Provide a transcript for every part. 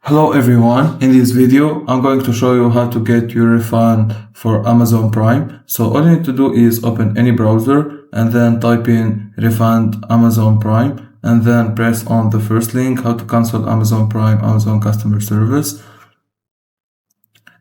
Hello everyone, in this video I'm going to show you how to get your refund for Amazon Prime. So all you need to do is open any browser and then type in refund Amazon Prime and then press on the first link, how to cancel Amazon Prime, Amazon customer service.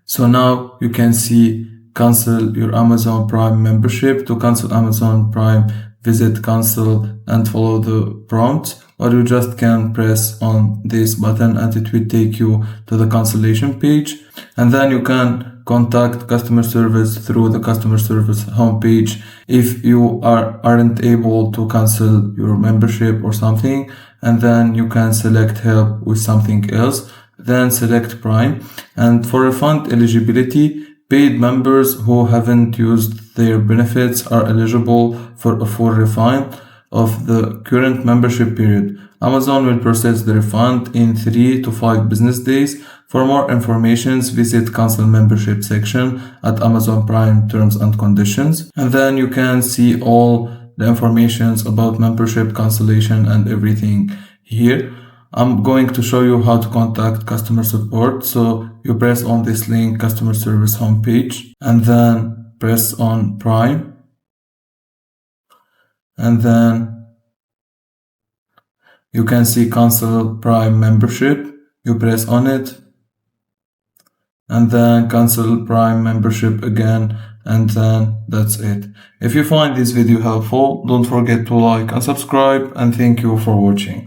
So now you can see cancel your Amazon Prime membership. To cancel Amazon Prime, visit cancel and follow the prompts, or you just can press on this button and it will take you to the cancellation page, and then you can contact customer service through the customer service homepage if you aren't able to cancel your membership or something, and then you can select help with something else, then select Prime. And for refund eligibility, paid members who haven't used their benefits are eligible for a full refund of the current membership period. Amazon will process the refund in 3 to 5 business days. For more information, visit cancel membership section at Amazon Prime terms and conditions. And then you can see all the informations about membership cancellation and everything here. I'm going to show you how to contact customer support. So you press on this link, customer service homepage, and then press on Prime. And then you can see cancel Prime membership. You press on it and then cancel Prime membership again, and then that's it. If you find this video helpful, don't forget to like and subscribe, and thank you for watching.